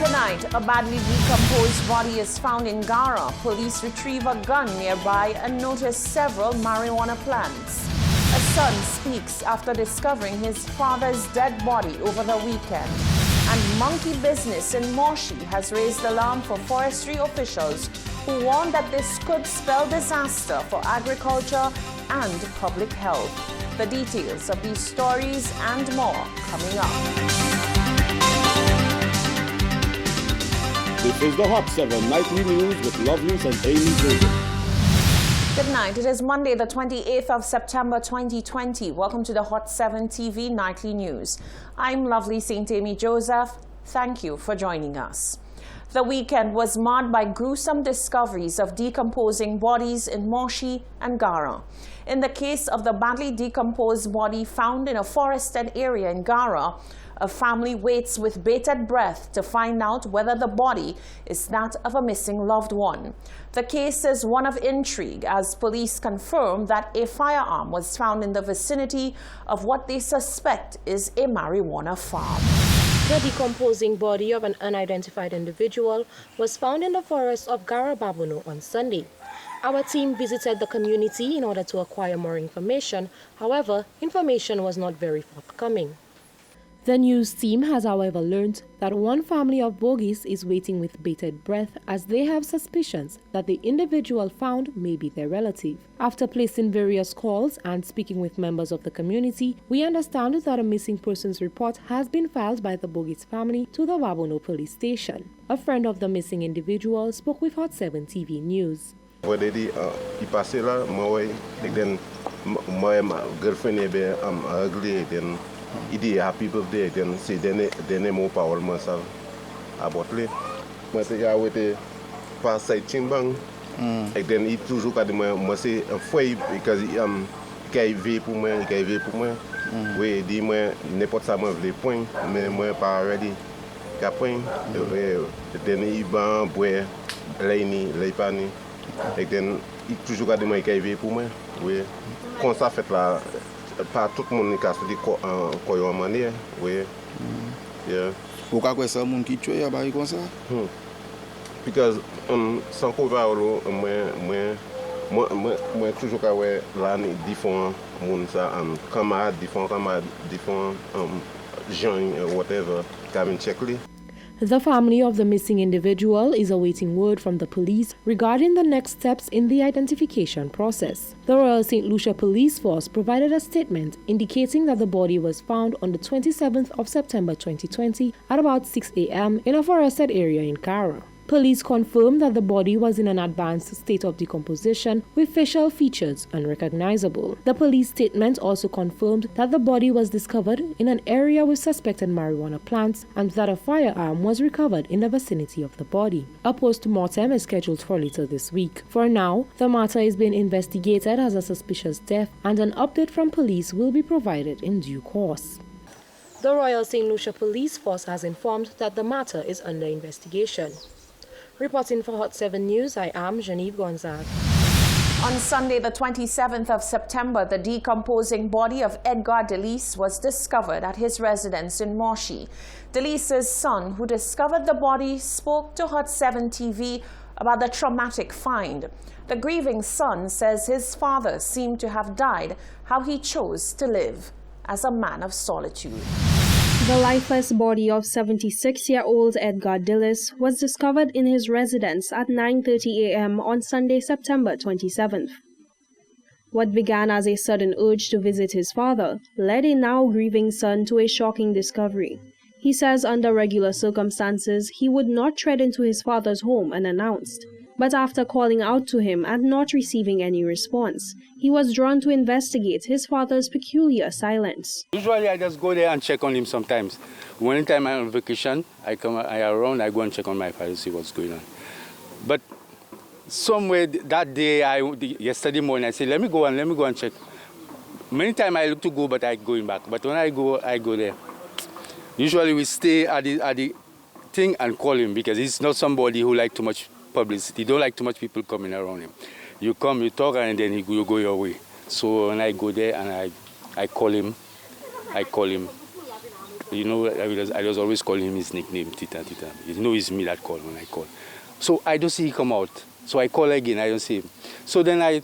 Tonight, a badly decomposed body is found in Gara. Police retrieve a gun nearby and notice several marijuana plants. A son speaks after discovering his father's dead body over the weekend. And monkey business in Moshi has raised alarm for forestry officials who warn that this could spell disaster for agriculture and public health. The details of these stories and more coming up. This is the Hot 7 Nightly News with Lovelace and Amy Joseph. Good night. It is Monday, the 28th of September 2020. Welcome to the Hot 7 TV Nightly News. I'm Lovely St. Amy Joseph. Thank you for joining us. The weekend was marred by gruesome discoveries of decomposing bodies in Moshi and Gara. In the case of the badly decomposed body found in a forested area in Gara, a family waits with bated breath to find out whether the body is that of a missing loved one. The case is one of intrigue as police confirm that a firearm was found in the vicinity of what they suspect is a marijuana farm. The decomposing body of an unidentified individual was found in the forest of Garababuno on Sunday. Our team visited the community in order to acquire more information. However, information was not very forthcoming. The news team has, however, learned that one family of bogies is waiting with bated breath as they have suspicions that the individual found may be their relative. After placing various calls and speaking with members of the community, we understand that a missing persons report has been filed by the bogies family to the Wabono police station. A friend of the missing individual spoke with Hot 7 TV News. Il a people there, then c'est dernier mot parole moi ça aborté. Moi c'est gars était pas ça timbang. Et then il toujours quand moi c'est un foyer because qu'il pour moi. Oui, dit moi n'importe ça moi veut point mais moi pas ready. Qu'à point dernier il va boire les pani. Et then il toujours quand moi qu'il pour moi. Oui. Quand ça fait là pas tout le monde qui a dit quoi manière oui yeah pourquoi quoi ça monde qui tue bah comme ça because sans couvert moi toujours quand ouais là différents monde ça camarades différents gens whatever can check li. The family of the missing individual is awaiting word from the police regarding the next steps in the identification process. The Royal St. Lucia Police Force provided a statement indicating that the body was found on the 27th of September 2020 at about 6 a.m. in a forested area in Cara. Police confirmed that the body was in an advanced state of decomposition with facial features unrecognizable. The police statement also confirmed that the body was discovered in an area with suspected marijuana plants and that a firearm was recovered in the vicinity of the body. A post-mortem is scheduled for later this week. For now, the matter is being investigated as a suspicious death and an update from police will be provided in due course. The Royal St. Lucia Police Force has informed that the matter is under investigation. Reporting for Hot 7 News, I am Genevieve Gonzague. On Sunday, the 27th of September, the decomposing body of Edgar Delis was discovered at his residence in Moshi. Delis's son, who discovered the body, spoke to Hot 7 TV about the traumatic find. The grieving son says his father seemed to have died how he chose to live, as a man of solitude. The lifeless body of 76-year-old Edgar Delis was discovered in his residence at 9:30 a.m. on Sunday, September 27th. What began as a sudden urge to visit his father led a now grieving son to a shocking discovery. He says under regular circumstances, he would not tread into his father's home unannounced. But after calling out to him and not receiving any response, he was drawn to investigate his father's peculiar silence. Usually I just go there and check on him sometimes. One time I'm on vacation, I go and check on my father to see what's going on. But somewhere that day, yesterday morning, I said, let me go and check. Many times I look to go, but I going back. But when I go there. Usually we stay at the thing and call him because he's not somebody who like too much publicity. He don't like too much people coming around him. You come, you talk, and then you go your way. So when I go there and I call him, you know, I was always calling him his nickname, Tita, Tita. You know it's me that call when I call. So I don't see him come out. So I call again, I don't see him. So then I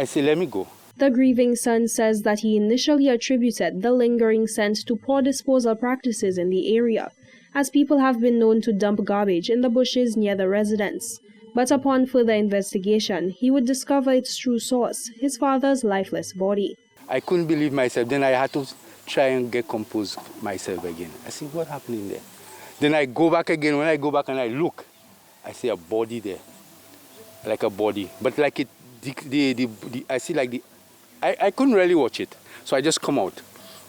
say, let me go. The grieving son says that he initially attributed the lingering scent to poor disposal practices in the area, as people have been known to dump garbage in the bushes near the residence. But upon further investigation, he would discover its true source, his father's lifeless body. I couldn't believe myself. Then I had to try and get composed myself again. I see what happened in there. Then I go back again. When I go back and I look, I see a body there, like a body. But like it, I see like the, I couldn't really watch it. So I just come out.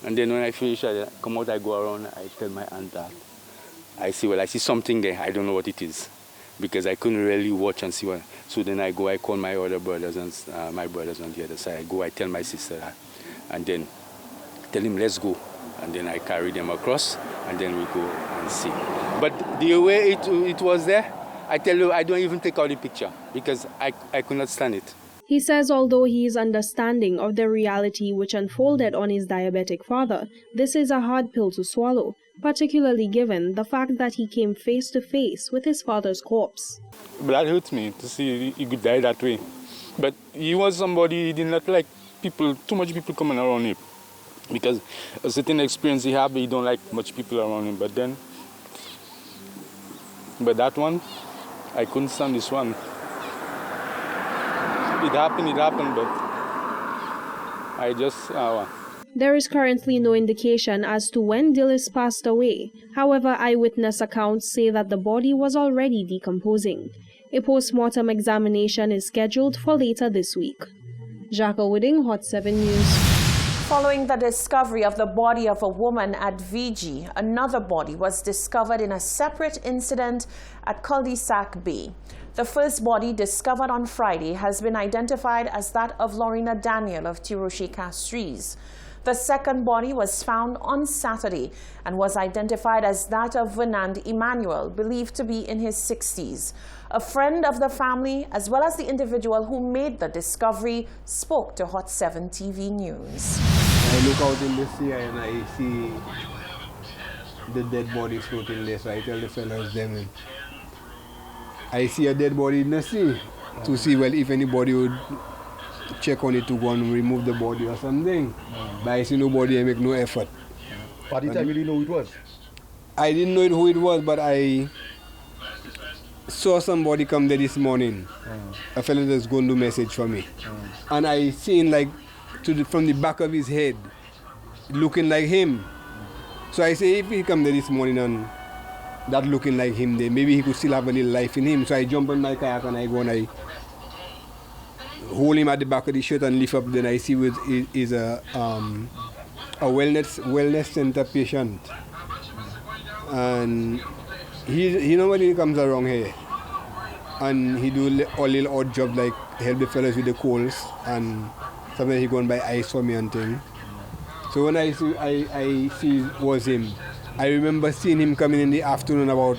And then when I finish, I come out, I go around, I tell my aunt that. I see, well, I see something there. I don't know what it is, because I couldn't really watch and see what. So then I go, I call my other brothers and my brothers on the other side. I go, I tell my sister that, and then tell him, let's go. And then I carry them across, and then we go and see. But the way it was there, I tell you, I don't even take out the picture, because I could not stand it. He says although he is understanding of the reality which unfolded on his diabetic father, this is a hard pill to swallow, particularly given the fact that he came face to face with his father's corpse. But that hurts me to see he could die that way. But he was somebody, he did not like people, too much people coming around him. Because a certain experience he had, he don't like much people around him. But that one, I couldn't stand this one. It happened, but I just... There is currently no indication as to when Dillis passed away. However, eyewitness accounts say that the body was already decomposing. A post-mortem examination is scheduled for later this week. Jacques Wooding, Hot 7 News. Following the discovery of the body of a woman at VG, another body was discovered in a separate incident at Cul-de-Sac Bay. The first body, discovered on Friday, has been identified as that of Lorena Daniel of Tiroche Castries. The second body was found on Saturday and was identified as that of Fernand Emmanuel, believed to be in his 60s. A friend of the family, as well as the individual who made the discovery, spoke to Hot 7 TV News. I look out in the sea and I see the dead body floating there, so I tell the fellas them, I see a dead body in the sea, to see, well, if anybody would check on it to go and remove the body or something. But I see nobody, I make no effort. But did I really know who it was? I didn't know who it was, but I saw somebody come there this morning. A fellow that's going to message for me. And I seen like from the back of his head, looking like him. So I say, if he come there this morning and that looking like him there, maybe he could still have a little life in him. So I jump on my kayak and I go and I hold him at the back of the shirt and lift up. Then I see is a wellness center patient, and he normally comes around here, and he do a little odd job like help the fellas with the colds, and sometimes he go and buy ice for me and thing. So when I see was him, I remember seeing him coming in the afternoon about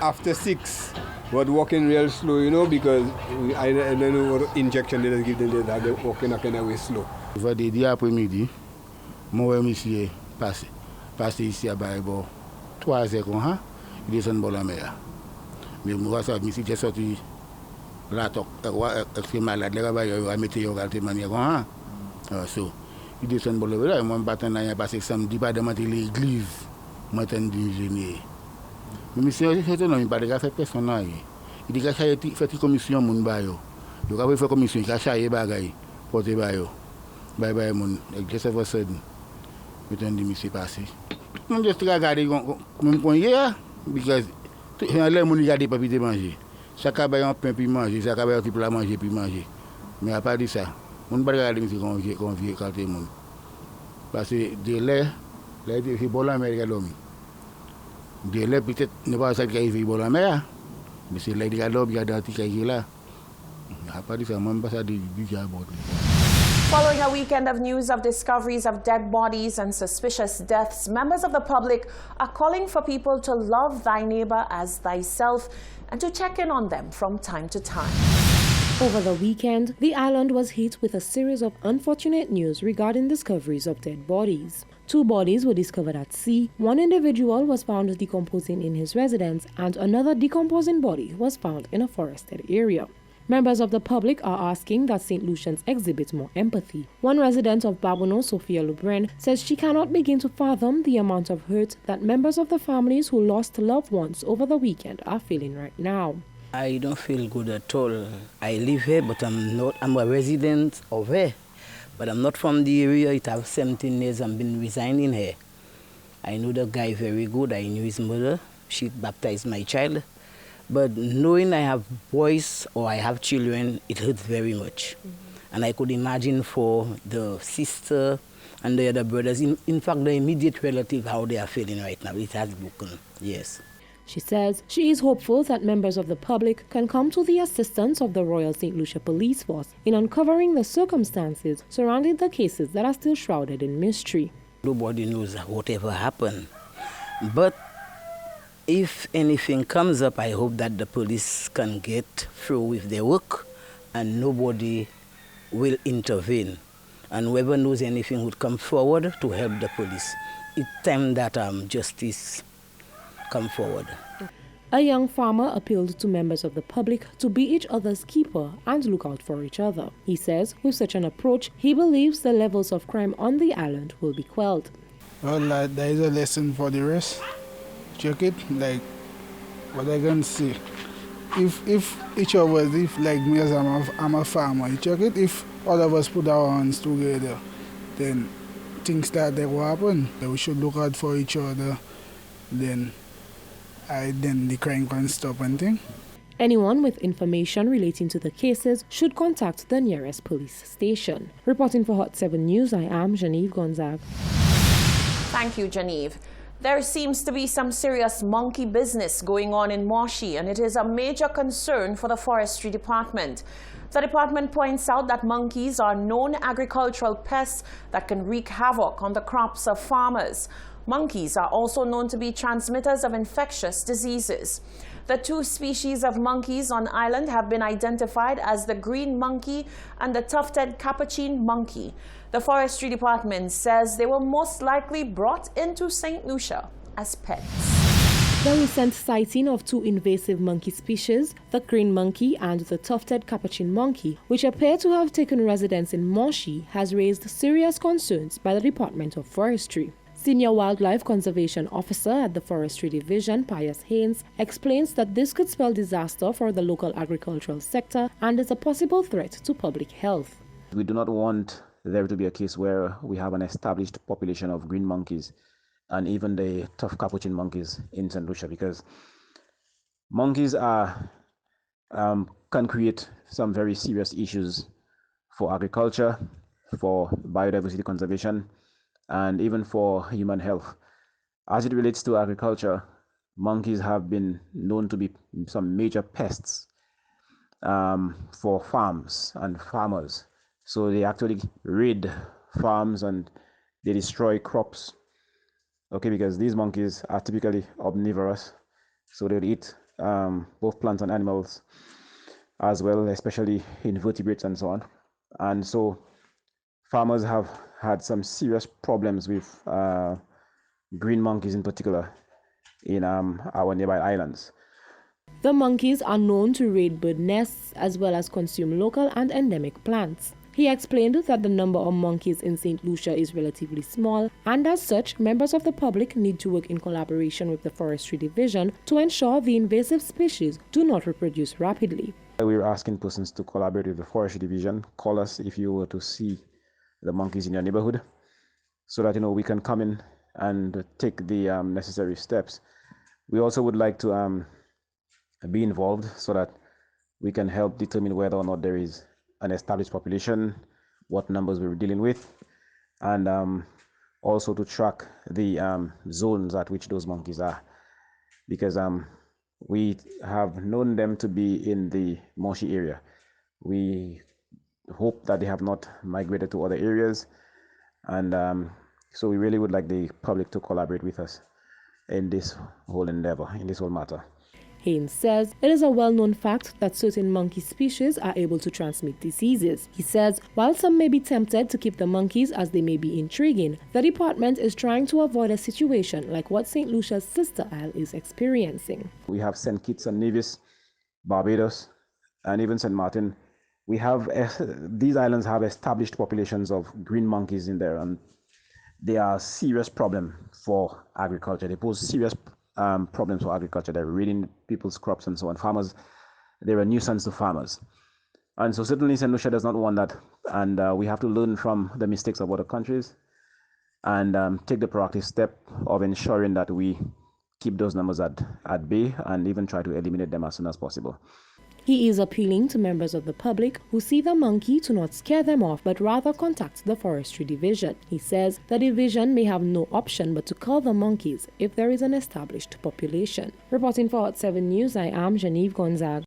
after 6. But walking real slow, you know, because I don't know what injection they give them, they're walking a kind of way slow. Vendredi après-midi, moi monsieur passé ici à Baïbo, 3 heures comme ça, il descend dans la mer. Mais moi ça, monsieur j'ai sorti là, c'est malade, les gars, il va mettre de manière comme ça. So, il descend dans la mer, moi je battais là, parce que samedi, pas de l'église, moi j'étais ingénieur. Mais monsieur, c'est non, il pas de faire personne là. Il dit qu'il a fait commission mon bayo. Donc après faire commission, il a chargé bagay, porter bayo. Bye mon, just ever said. Mais tant de monsieur passé. On juste regarder comme qu'on y est, because les mon regarder pas puis manger. Chaque bail un pain puis manger, chaque bail un petit plat manger puis manger. Mais à part de ça, on pas regarder monsieur qu'on vient quand monde. Parce que de l'air, c'est bon la mer l'homme. De l'air peut-être ne pas ça qui arrive bon la mer. Mais c'est là il y a l'homme, il y a d'antique qui est là. À part de ça, même pas ça du jabot. Following a weekend of news of discoveries of dead bodies and suspicious deaths, members of the public are calling for people to love thy neighbor as thyself and to check in on them from time to time. Over the weekend, the island was hit with a series of unfortunate news regarding discoveries of dead bodies. 2 bodies were discovered at sea. 1 individual was found decomposing in his residence, and another decomposing body was found in a forested area. Members of the public are asking that St. Lucians exhibit more empathy. One resident of Babono, Sophia Lubren, says she cannot begin to fathom the amount of hurt that members of the families who lost loved ones over the weekend are feeling right now. I don't feel good at all. I live here, but I'm a resident of here. But I'm not from the area. It has 17 years I've been resigning here. I know the guy very good. I knew his mother. She baptized my child. But knowing I have boys or I have children, it hurts very much. And I could imagine for the sister and the other brothers, in fact, the immediate relative, how they are feeling right now. It has broken, yes. She says she is hopeful that members of the public can come to the assistance of the Royal St. Lucia Police Force in uncovering the circumstances surrounding the cases that are still shrouded in mystery. Nobody knows whatever happened. But if anything comes up, I hope that the police can get through with their work and nobody will intervene. And whoever knows anything would come forward to help the police. It's time that justice come forward. A young farmer appealed to members of the public to be each other's keeper and look out for each other. He says with such an approach, he believes the levels of crime on the island will be quelled. Well, there is a lesson for the rest. Check it, like what I can say. If each of us, if like me as I'm a farmer, you check it, if all of us put our hands together, then things that will happen. We should look out for each other, then the crime can stop and thing. Anyone with information relating to the cases should contact the nearest police station. Reporting for Hot 7 News, I am Genevieve Gonzague. Thank you, Genevieve. There seems to be some serious monkey business going on in Moshi, and it is a major concern for the Forestry Department. The department points out that monkeys are known agricultural pests that can wreak havoc on the crops of farmers. Monkeys are also known to be transmitters of infectious diseases. The 2 species of monkeys on island have been identified as the green monkey and the tufted capuchin monkey. The Forestry Department says they were most likely brought into St. Lucia as pets. The recent sighting of 2 invasive monkey species, the green monkey and the tufted capuchin monkey, which appear to have taken residence in Moshi, has raised serious concerns by the Department of Forestry. Senior Wildlife Conservation Officer at the Forestry Division, Pius Haynes, explains that this could spell disaster for the local agricultural sector and is a possible threat to public health. We do not want there to be a case where we have an established population of green monkeys and even the tough capuchin monkeys in St. Lucia, because monkeys can create some very serious issues for agriculture, for biodiversity conservation, and even for human health. As it relates to agriculture, monkeys have been known to be some major pests for farms and farmers. So they actually raid farms and they destroy crops. Okay, because these monkeys are typically omnivorous, so they'll eat both plants and animals as well, especially invertebrates and so on. And so farmers have had some serious problems with green monkeys in particular in our nearby islands. The monkeys are known to raid bird nests as well as consume local and endemic plants. He explained that the number of monkeys in St. Lucia is relatively small, and as such, members of the public need to work in collaboration with the Forestry Division to ensure the invasive species do not reproduce rapidly. We're asking persons to collaborate with the Forestry Division. Call us if you were to see the monkeys in your neighborhood, so that we can come in and take the necessary steps. We also would like to be involved so that we can help determine whether or not there is an established population, what numbers we're dealing with, and also to track the zones at which those monkeys are, because we have known them to be in the Moshi area. We hope that they have not migrated to other areas, and so we really would like the public to collaborate with us in this whole endeavor, in this whole matter. Haynes says it is a well-known fact that certain monkey species are able to transmit diseases. He says while some may be tempted to keep the monkeys as they may be intriguing, the department is trying to avoid a situation like what St. Lucia's sister isle is experiencing. We have St. Kitts and Nevis, Barbados, and even St. Martin. We have these islands have established populations of green monkeys in there, and they are a serious problem for agriculture. They pose serious problems for agriculture. They're raiding people's crops and so on. Farmers, they're a nuisance to farmers. And so certainly St. Lucia does not want that. And we have to learn from the mistakes of other countries and take the proactive step of ensuring that we keep those numbers at bay and even try to eliminate them as soon as possible. He is appealing to members of the public who see the monkey to not scare them off but rather contact the Forestry Division. He says the division may have no option but to cull the monkeys if there is an established population. Reporting for Hot 7 News, I am Genevieve Gonzaga.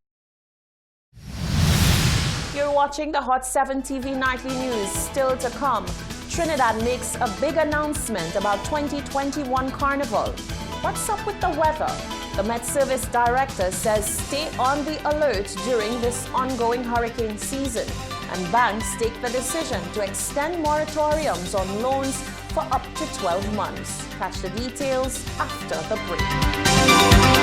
You're watching the Hot 7 TV Nightly News. Still to come, Trinidad makes a big announcement about 2021 Carnival. What's up with the weather? The Met Service Director says stay on the alert during this ongoing hurricane season. And banks take the decision to extend moratoriums on loans for up to 12 months. Catch the details after the break.